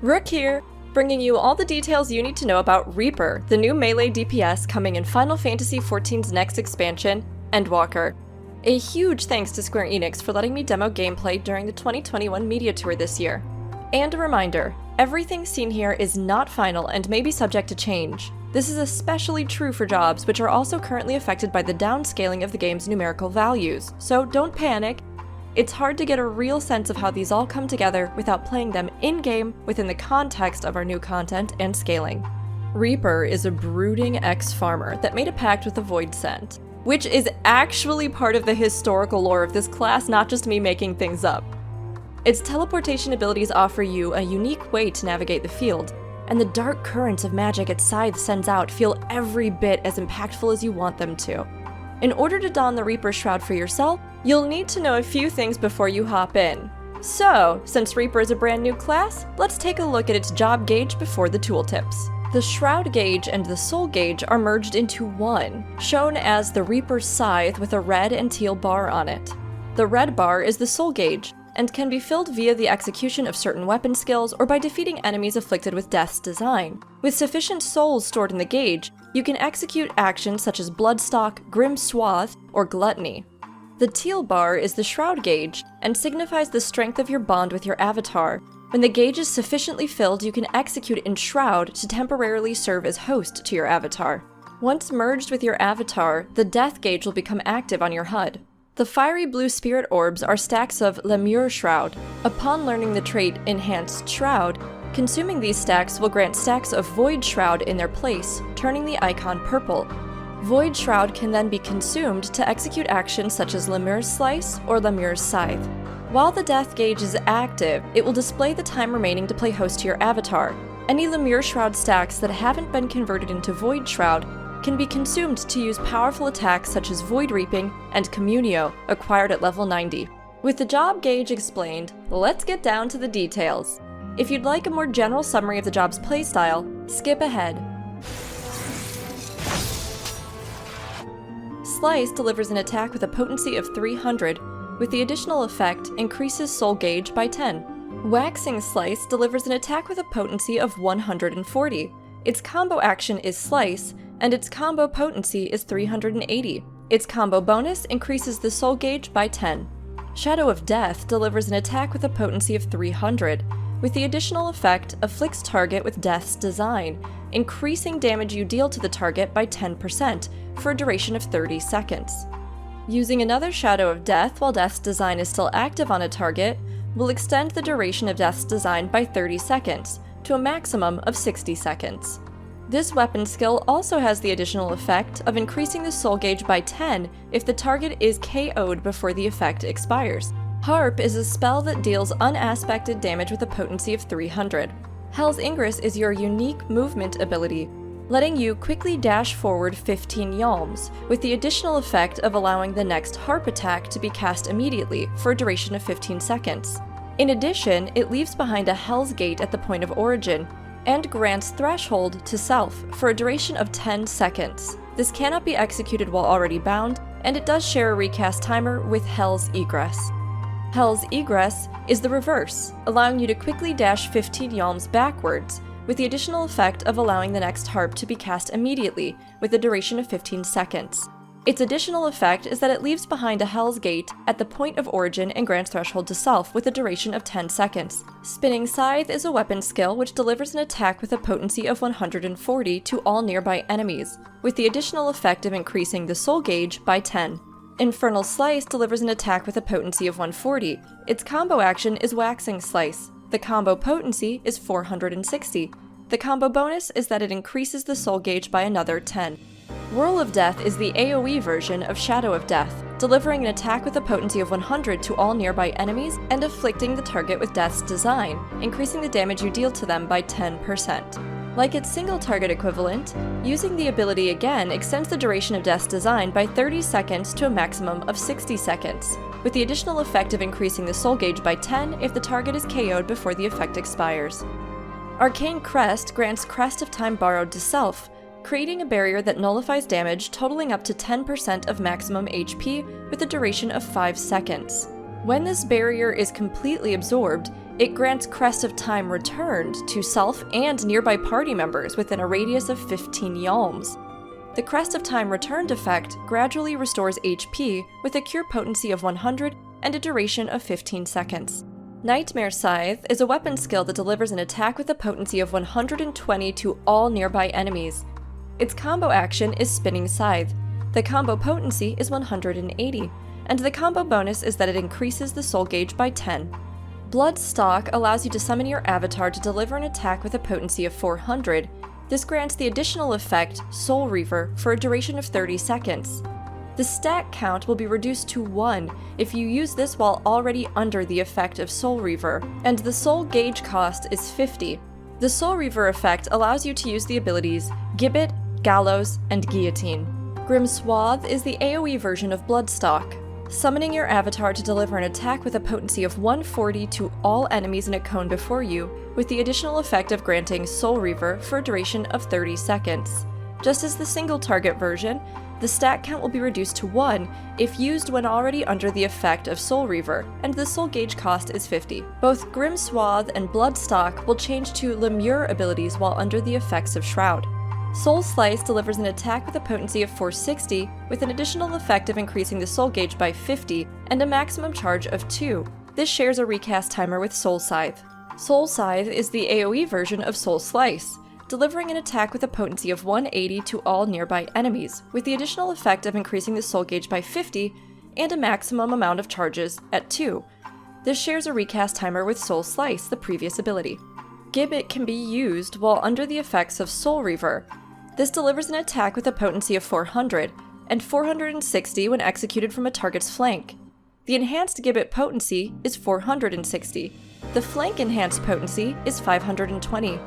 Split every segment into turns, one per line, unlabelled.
Rook here, bringing you all the details you need to know about Reaper, the new melee DPS coming in Final Fantasy XIV's next expansion, Endwalker. A huge thanks to Square Enix for letting me demo gameplay during the 2021 media tour this year. And a reminder, everything seen here is not final and may be subject to change. This is especially true for jobs which are also currently affected by the downscaling of the game's numerical values, so don't panic. It's hard to get a real sense of how these all come together without playing them in-game within the context of our new content and scaling. Reaper is a brooding ex-farmer that made a pact with the Voidsent, which is actually part of the historical lore of this class, not just me making things up. Its teleportation abilities offer you a unique way to navigate the field, and the dark currents of magic its scythe sends out feel every bit as impactful as you want them to. In order to don the Reaper Shroud for yourself, you'll need to know a few things before you hop in. So, since Reaper is a brand new class, let's take a look at its job gauge before the tooltips. The Shroud gauge and the Soul gauge are merged into one, shown as the Reaper's Scythe with a red and teal bar on it. The red bar is the Soul gauge, and can be filled via the execution of certain weapon skills or by defeating enemies afflicted with Death's Design. With sufficient souls stored in the gauge, you can execute actions such as Bloodstock, Grim Swath, or Gluttony. The teal bar is the Shroud gauge, and signifies the strength of your bond with your avatar. When the gauge is sufficiently filled, you can execute Enshroud to temporarily serve as host to your avatar. Once merged with your avatar, the Death gauge will become active on your HUD. The fiery blue spirit orbs are stacks of Lemure Shroud. Upon learning the trait Enhanced Shroud, consuming these stacks will grant stacks of Void Shroud in their place, turning the icon purple. Void Shroud can then be consumed to execute actions such as Lemure's Slice or Lemure's Scythe. While the Death gauge is active, it will display the time remaining to play host to your avatar. Any Lemure Shroud stacks that haven't been converted into Void Shroud can be consumed to use powerful attacks such as Void Reaping and Communio, acquired at level 90. With the job gauge explained, let's get down to the details. If you'd like a more general summary of the job's playstyle, skip ahead. Slice delivers an attack with a potency of 300, with the additional effect increases soul gauge by 10. Waxing Slice delivers an attack with a potency of 140. Its combo action is Slice, and its combo potency is 380. Its combo bonus increases the soul gauge by 10. Shadow of Death delivers an attack with a potency of 300, with the additional effect afflicts target with Death's Design, increasing damage you deal to the target by 10% for a duration of 30 seconds. Using another Shadow of Death while Death's Design is still active on a target will extend the duration of Death's Design by 30 seconds, to a maximum of 60 seconds. This weapon skill also has the additional effect of increasing the soul gauge by 10 if the target is KO'd before the effect expires. Harp is a spell that deals unaspected damage with a potency of 300. Hell's Ingress is your unique movement ability, letting you quickly dash forward 15 yalms, with the additional effect of allowing the next Harp attack to be cast immediately for a duration of 15 seconds. In addition, it leaves behind a Hell's Gate at the point of origin, and grants Threshold to self for a duration of 10 seconds. This cannot be executed while already bound, and it does share a recast timer with Hell's Egress. Hell's Egress is the reverse, allowing you to quickly dash 15 yalms backwards, with the additional effect of allowing the next harp to be cast immediately, with a duration of 15 seconds. Its additional effect is that it leaves behind a Hell's Gate at the point of origin and grants Threshold to self with a duration of 10 seconds. Spinning Scythe is a weapon skill which delivers an attack with a potency of 140 to all nearby enemies, with the additional effect of increasing the soul gauge by 10. Infernal Slice delivers an attack with a potency of 140. Its combo action is Waxing Slice. The combo potency is 460. The combo bonus is that it increases the soul gauge by another 10. Whirl of Death is the AoE version of Shadow of Death, delivering an attack with a potency of 100 to all nearby enemies and afflicting the target with Death's Design, increasing the damage you deal to them by 10%. Like its single target equivalent, using the ability again extends the duration of Death's Design by 30 seconds to a maximum of 60 seconds, with the additional effect of increasing the soul gauge by 10 if the target is KO'd before the effect expires. Arcane Crest grants Crest of Time Borrowed to self, creating a barrier that nullifies damage totaling up to 10% of maximum HP with a duration of 5 seconds. When this barrier is completely absorbed, It grants Crest of Time Returned to self and nearby party members within a radius of 15 yalms. The Crest of Time Returned effect gradually restores HP with a cure potency of 100 and a duration of 15 seconds. Nightmare Scythe is a weapon skill that delivers an attack with a potency of 120 to all nearby enemies. Its combo action is Spinning Scythe. The combo potency is 180, and the combo bonus is that it increases the soul gauge by 10. Bloodstalk allows you to summon your avatar to deliver an attack with a potency of 400. This grants the additional effect Soul Reaver for a duration of 30 seconds. The stat count will be reduced to 1 if you use this while already under the effect of Soul Reaver, and the soul gauge cost is 50. The Soul Reaver effect allows you to use the abilities Gibbet, Gallows, and Guillotine. Grim Swath is the AoE version of Bloodstalk, summoning your avatar to deliver an attack with a potency of 140 to all enemies in a cone before you, with the additional effect of granting Soul Reaver for a duration of 30 seconds. Just as the single target version, the stat count will be reduced to 1 if used when already under the effect of Soul Reaver, and the soul gauge cost is 50. Both Grim Swath and Bloodstalk will change to Lemure abilities while under the effects of Shroud. Soul Slice delivers an attack with a potency of 460, with an additional effect of increasing the soul gauge by 50 and a maximum charge of 2. This shares a recast timer with Soul Scythe. Soul Scythe is the AoE version of Soul Slice, delivering an attack with a potency of 180 to all nearby enemies, with the additional effect of increasing the soul gauge by 50 and a maximum amount of charges at 2. This shares a recast timer with Soul Slice, the previous ability. Gibbet can be used while under the effects of Soul Reaver. This delivers an attack with a potency of 400, and 460 when executed from a target's flank. The enhanced Gibbet potency is 460. The flank enhanced potency is 520.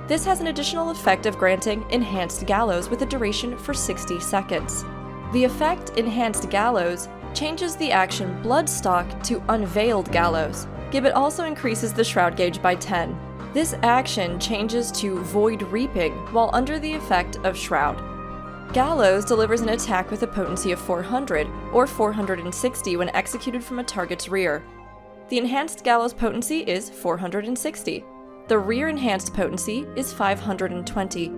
This has an additional effect of granting Enhanced Gallows with a duration for 60 seconds. The effect Enhanced Gallows changes the action Bloodstalk to Unveiled Gallows. Gibbet also increases the Shroud gauge by 10. This action changes to Void Reaping while under the effect of Shroud. Gallows delivers an attack with a potency of 400 or 460 when executed from a target's rear. The Enhanced Gallows potency is 460. The rear enhanced potency is 520.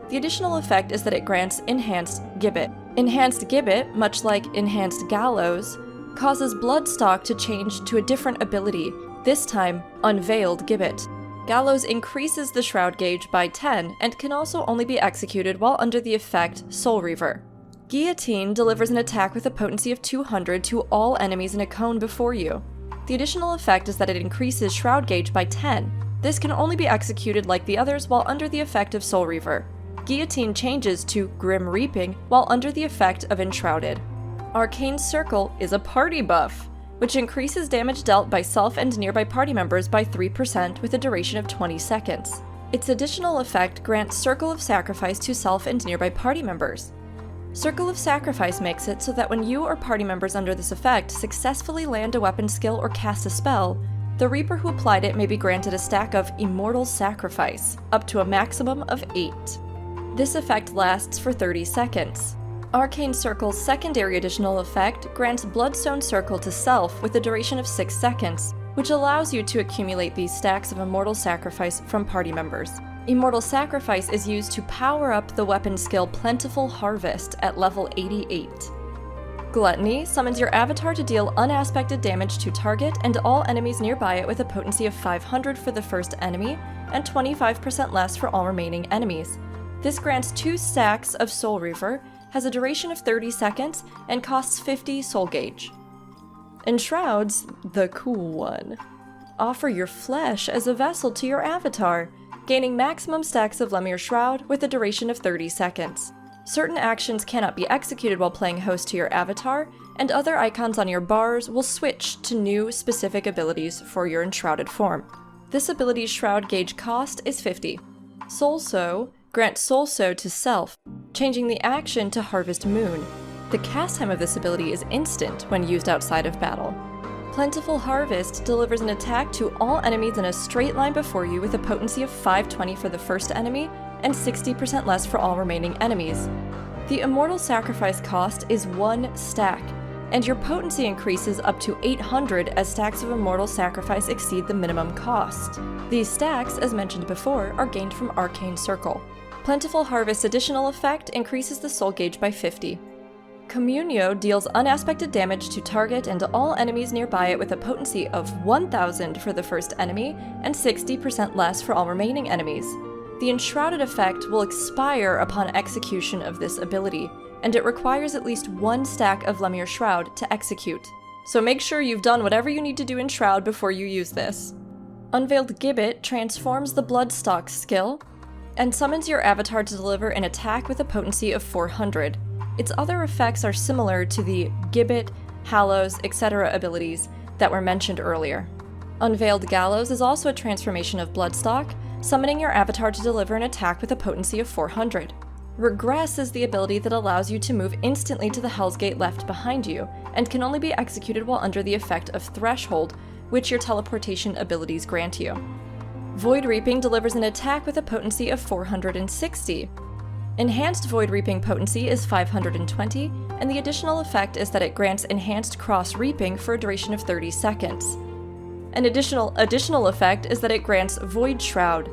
The additional effect is that it grants Enhanced Gibbet. Enhanced Gibbet, much like Enhanced Gallows, causes Bloodstalk to change to a different ability, this time Unveiled Gibbet. Gallows increases the Shroud gauge by 10 and can also only be executed while under the effect Soul Reaver. Guillotine delivers an attack with a potency of 200 to all enemies in a cone before you. The additional effect is that it increases Shroud gauge by 10. This can only be executed like the others while under the effect of Soul Reaver. Guillotine changes to Grim Reaping while under the effect of Enshrouded. Arcane Circle is a party buff, which increases damage dealt by self and nearby party members by 3% with a duration of 20 seconds. Its additional effect grants Circle of Sacrifice to self and nearby party members. Circle of Sacrifice makes it so that when you or party members under this effect successfully land a weapon skill or cast a spell, the Reaper who applied it may be granted a stack of Immortal Sacrifice, up to a maximum of 8. This effect lasts for 30 seconds. Arcane Circle's secondary additional effect grants Bloodstone Circle to self with a duration of 6 seconds, which allows you to accumulate these stacks of Immortal Sacrifice from party members. Immortal Sacrifice is used to power up the weapon skill Plentiful Harvest at level 88. Gluttony summons your avatar to deal unaspected damage to target and all enemies nearby it with a potency of 500 for the first enemy and 25% less for all remaining enemies. This grants 2 stacks of Soul Reaver, has a duration of 30 seconds, and costs 50 soul gauge. Enshrouds, the cool one, offer your flesh as a vessel to your avatar, gaining maximum stacks of Lemure Shroud with a duration of 30 seconds. Certain actions cannot be executed while playing host to your avatar, and other icons on your bars will switch to new specific abilities for your enshrouded form. This ability's Shroud gauge cost is 50. Soul Sow grants Soul Sow to self, changing the action to Harvest Moon. The cast time of this ability is instant when used outside of battle. Plentiful Harvest delivers an attack to all enemies in a straight line before you with a potency of 520 for the first enemy and 60% less for all remaining enemies. The Immortal Sacrifice cost is 1 stack, and your potency increases up to 800 as stacks of Immortal Sacrifice exceed the minimum cost. These stacks, as mentioned before, are gained from Arcane Circle. Plentiful Harvest's additional effect increases the soul gauge by 50. Communio deals unaspected damage to target and all enemies nearby it with a potency of 1000 for the first enemy and 60% less for all remaining enemies. The Enshrouded effect will expire upon execution of this ability, and it requires at least one stack of Lemure Shroud to execute. So make sure you've done whatever you need to do in Shroud before you use this. Unveiled Gibbet transforms the Bloodstock skill and summons your avatar to deliver an attack with a potency of 400. Its other effects are similar to the Gibbet, Hallows, etc. abilities that were mentioned earlier. Unveiled Gallows is also a transformation of Bloodstock, summoning your avatar to deliver an attack with a potency of 400. Regress is the ability that allows you to move instantly to the Hell's Gate left behind you, and can only be executed while under the effect of Threshold, which your teleportation abilities grant you. Void Reaping delivers an attack with a potency of 460. Enhanced Void Reaping potency is 520, and the additional effect is that it grants Enhanced Cross Reaping for a duration of 30 seconds. An additional effect is that it grants Void Shroud.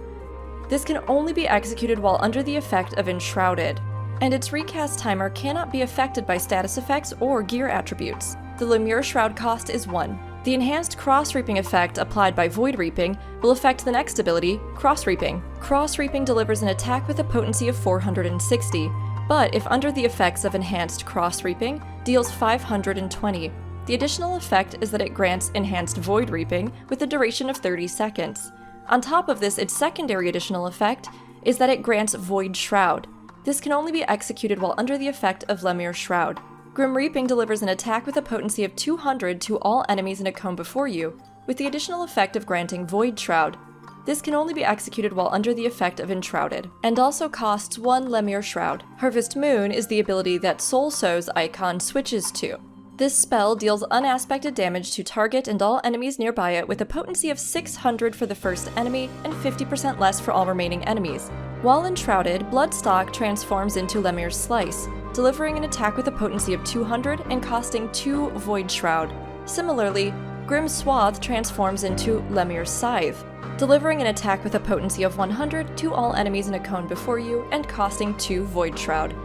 This can only be executed while under the effect of Enshrouded, and its recast timer cannot be affected by status effects or gear attributes. The Lemure Shroud cost is 1. The Enhanced Cross Reaping effect applied by Void Reaping will affect the next ability, Cross Reaping. Cross Reaping delivers an attack with a potency of 460, but if under the effects of Enhanced Cross Reaping, deals 520. The additional effect is that it grants Enhanced Void Reaping with a duration of 30 seconds. On top of this, its secondary additional effect is that it grants Void Shroud. This can only be executed while under the effect of Lemure Shroud. Grim Reaping delivers an attack with a potency of 200 to all enemies in a cone before you, with the additional effect of granting Void Shroud. This can only be executed while under the effect of Enshrouded, and also costs 1 Lemure Shroud. Harvest Moon is the ability that Soul Sow's icon switches to. This spell deals unaspected damage to target and all enemies nearby it with a potency of 600 for the first enemy and 50% less for all remaining enemies. While enshrouded, Bloodstock transforms into Lemure's Slice, delivering an attack with a potency of 200 and costing 2 Void Shroud. Similarly, Grim Swath transforms into Lemure's Scythe, delivering an attack with a potency of 100 to all enemies in a cone before you and costing 2 Void Shroud.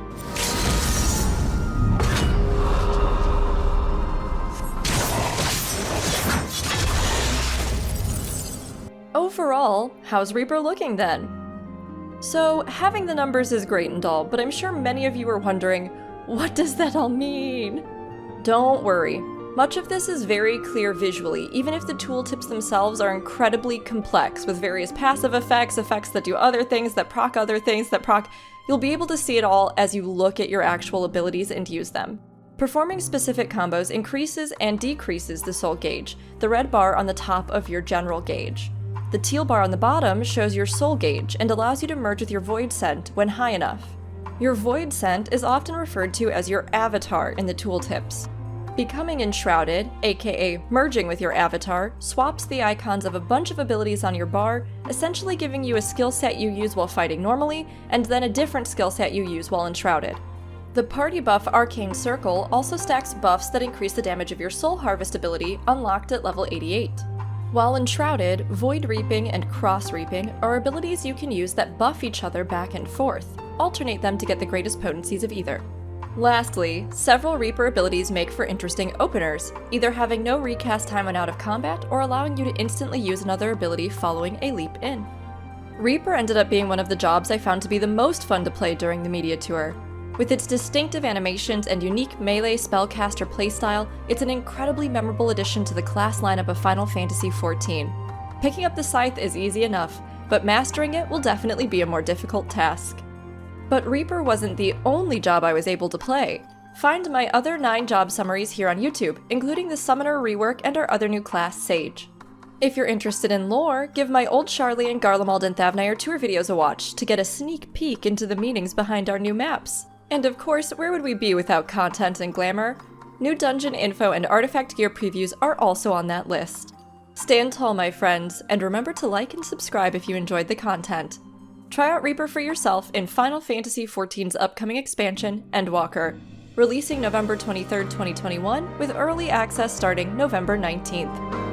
Overall, how's Reaper looking then? So, having the numbers is great and all, but I'm sure many of you are wondering, what does that all mean? Don't worry. Much of this is very clear visually, even if the tooltips themselves are incredibly complex, with various passive effects, effects that do other things, that proc other things, that proc... You'll be able to see it all as you look at your actual abilities and use them. Performing specific combos increases and decreases the soul gauge, the red bar on the top of your general gauge. The teal bar on the bottom shows your soul gauge and allows you to merge with your void scent when high enough. Your void scent is often referred to as your avatar in the tooltips. Becoming enshrouded, aka merging with your avatar, swaps the icons of a bunch of abilities on your bar, essentially giving you a skill set you use while fighting normally, and then a different skill set you use while enshrouded. The party buff Arcane Circle also stacks buffs that increase the damage of your Soul Harvest ability, unlocked at level 88. While enshrouded, Void Reaping and Cross Reaping are abilities you can use that buff each other back and forth. Alternate them to get the greatest potencies of either. Lastly, several Reaper abilities make for interesting openers, either having no recast time when out of combat or allowing you to instantly use another ability following a leap in. Reaper ended up being one of the jobs I found to be the most fun to play during the media tour. With its distinctive animations and unique melee spellcaster playstyle, it's an incredibly memorable addition to the class lineup of Final Fantasy XIV. Picking up the scythe is easy enough, but mastering it will definitely be a more difficult task. But Reaper wasn't the only job I was able to play. Find my other 9 job summaries here on YouTube, including the Summoner rework and our other new class, Sage. If you're interested in lore, give my Old Charlie and Garlemald and Thavnair tour videos a watch to get a sneak peek into the meanings behind our new maps. And of course, where would we be without content and glamour? New dungeon info and artifact gear previews are also on that list. Stand tall, my friends, and remember to like and subscribe if you enjoyed the content. Try out Reaper for yourself in Final Fantasy XIV's upcoming expansion, Endwalker. releasing November 23, 2021, with early access starting November 19th.